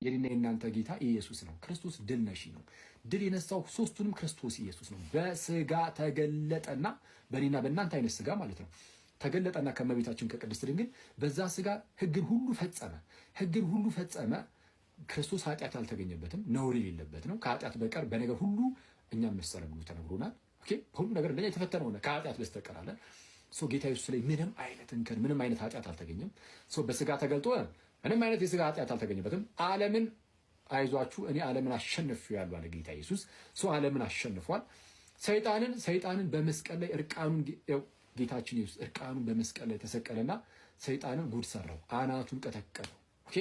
የኔና የእናንተ ጌታ ኢየሱስ ነው። ክርስቶስ ድል ነሺ ነው። ድል የነሳው ሶስቱንም ክርስቶስ ኢየሱስ ነው። በስጋ ተገለጠና በኔና በእናንተ አይነት ስጋ ማለት ነው ተገለጠና ከመቤታችን ከቅድስት ድንግል በዛ ስጋ ሕግን ሁሉ ፈጸመ። ሕግን ሁሉ ፈጸመ። ክርስቶስ ኃጢአት አልተገኘበትም፣ ነውር የሌለበት ነው። ከኃጢአት በቀር በነገር ሁሉ እኛን መሰለ ብሎ ተነግሮናል። ኦኬ፣ ሁሉ ነገር እንደኛ የተፈተነ ሆነ ከኃጢአት በስተቀር አለ። ጌታ ኢየሱስ ላይ ምንም አይነት እንከን ምንም አይነት ኃጢአት አልተገኘም። በስጋ ተገልጦ ምንም አይነት የስጋ ኃጢአት አልተገኘበትም። ዓለምን አይዟችሁ እኔ ዓለምን አሸንፌአለሁ አለ ጌታ ኢየሱስ። ዓለምን አሸንፏል። ሰይጣንን በመስቀል ላይ እርቃኑን ጌታችን ኢየሱስ እርቃኑን በመስቀል ላይ ተሰቀለና ሰይጣንን ጉድ ሰራው፣ አናቱን ቀጠቀጠው። ኦኬ፣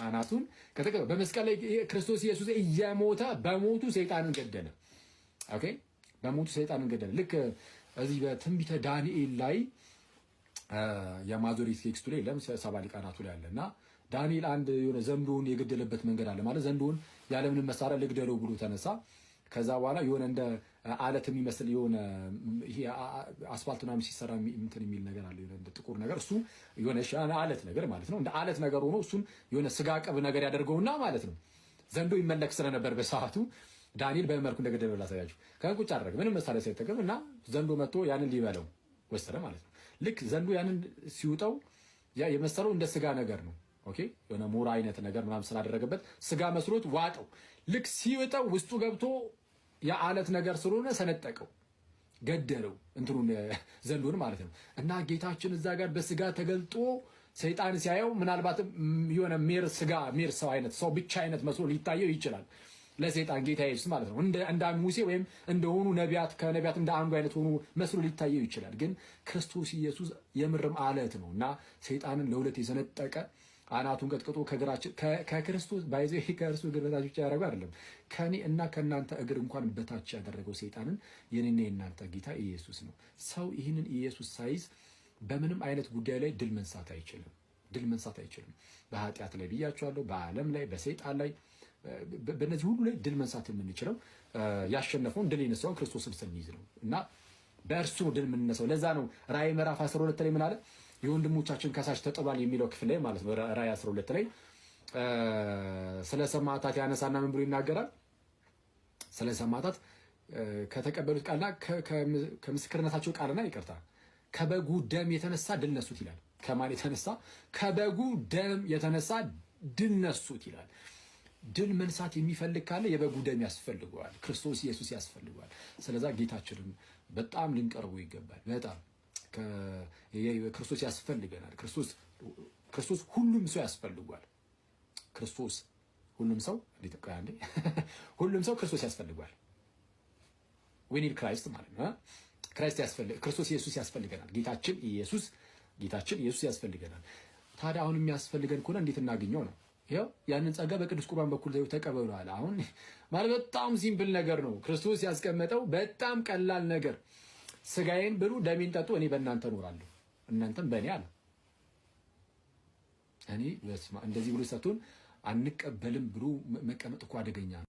አናቱን ቀጠቀጠው በመስቀል ላይ ክርስቶስ ኢየሱስ እየሞተ በሞቱ ሰይጣንን ገደለ። ኦኬ፣ በሞቱ ሰይጣንን ገደለ። ልክ እዚህ በትንቢተ ዳንኤል ላይ የማዞሪት ቴክስቱ ላይ ሰባ ሊቃናቱ ላይ አለና ዳንኤል አንድ የሆነ ዘንዶውን የገደለበት መንገድ አለ። ማለት ዘንዶውን ያለምንም መሳሪያ ልግደለው ብሎ ተነሳ። ከዛ በኋላ የሆነ እንደ አለት የሚመስል የሆነ ይሄ አስፋልት ምናምን ሲሰራ እንትን የሚል ነገር አለ፣ የሆነ እንደ ጥቁር ነገር እሱ የሆነ አለት ነገር ማለት ነው። እንደ አለት ነገር ሆኖ እሱን የሆነ ስጋ ቅብ ነገር ያደርገውና ማለት ነው። ዘንዶ ይመለክ ስለነበር በሰዓቱ ዳንኤል በመልኩ እንደገደለው ላሳያችሁ። ከቁጭ አደረገ ምንም መሳሪያ ሳይጠቀም እና ዘንዶ መጥቶ ያንን ሊበለው ወሰደ ማለት ነው። ልክ ዘንዶ ያንን ሲውጠው ያ የመሰለው እንደ ስጋ ነገር ነው። ኦኬ፣ የሆነ ሞራ አይነት ነገር ምናምን ስላደረገበት ስጋ መስሎት ዋጠው። ልክ ሲውጠው ውስጡ ገብቶ የአለት ነገር ስለሆነ ሰነጠቀው፣ ገደለው፣ እንትኑን ዘንዶን ማለት ነው። እና ጌታችን እዛ ጋር በስጋ ተገልጦ ሰይጣን ሲያየው ምናልባትም የሆነ ሜር ሰው አይነት ሰው ብቻ አይነት መስሎ ሊታየው ይችላል ለሰይጣን ጌታ ኢየሱስ ማለት ነው። እንደ ሙሴ ወይም እንደሆኑ ነቢያት ከነቢያት እንደ አንዱ አይነት ሆኖ መስሎ ሊታየው ይችላል። ግን ክርስቶስ ኢየሱስ የምርም አለት ነው እና ሰይጣንን ለሁለት የሰነጠቀ አናቱን ቀጥቅጦ ከክርስቶስ ባይዘ ከእርሱ እግር በታች ብቻ ያደረገው አይደለም፣ ከኔ እና ከእናንተ እግር እንኳን በታች ያደረገው ሰይጣንን የኔና የእናንተ ጌታ ኢየሱስ ነው። ሰው ይህንን ኢየሱስ ሳይዝ በምንም አይነት ጉዳይ ላይ ድል መንሳት አይችልም። ድል መንሳት አይችልም። በኃጢአት ላይ ብያቸዋለሁ፣ በዓለም ላይ፣ በሰይጣን ላይ፣ በእነዚህ ሁሉ ላይ ድል መንሳት የምንችለው ያሸነፈውን ድል የነሳውን ክርስቶስን ስንይዝ ነው እና በእርሱ ነው ድል የምንነሳው። ለዛ ነው ራእይ ምዕራፍ 12 ላይ ምን አለ? የወንድሞቻችን ከሳሽ ተጥሏል የሚለው ክፍል ላይ ማለት ነው። ራእይ 12 ላይ ስለ ሰማዕታት ያነሳና ምን ብሎ ይናገራል? ስለ ሰማዕታት ከተቀበሉት ቃልና ከምስክርነታቸው ቃልና ይቅርታ ከበጉ ደም የተነሳ ድል ነሱት ይላል። ከማን የተነሳ? ከበጉ ደም የተነሳ ድል ነሱት ይላል። ድል መንሳት የሚፈልግ ካለ የበጉ ደም ያስፈልገዋል፣ ክርስቶስ ኢየሱስ ያስፈልገዋል። ስለዛ ጌታችንን በጣም ልንቀርበው ይገባል። በጣም ክርስቶስ ያስፈልገናል። ክርስቶስ ሁሉም ሰው ያስፈልገዋል። ክርስቶስ ሁሉም ሰው ሁሉም ሰው ክርስቶስ ያስፈልገዋል። we need Christ ማለት ነው። ክርስቶስ ኢየሱስ ያስፈልገናል። ጌታችን ኢየሱስ ያስፈልገናል። ታዲያ አሁን የሚያስፈልገን ከሆነ እንዴት እናገኘው ነው? ይኸው ያንን ጸጋ በቅዱስ ቁርባን በኩል ተቀበሏል። አሁን ማለት በጣም ሲምፕል ነገር ነው። ክርስቶስ ያስቀመጠው በጣም ቀላል ነገር፣ ስጋዬን ብሉ ደሜን ጠጡ፣ እኔ በእናንተ እኖራለሁ እናንተም በእኔ አለ። እኔ እንደዚህ ብሎ ሰጥቶን አንቀበልም ብሎ መቀመጥ እኮ አደገኛ ነው።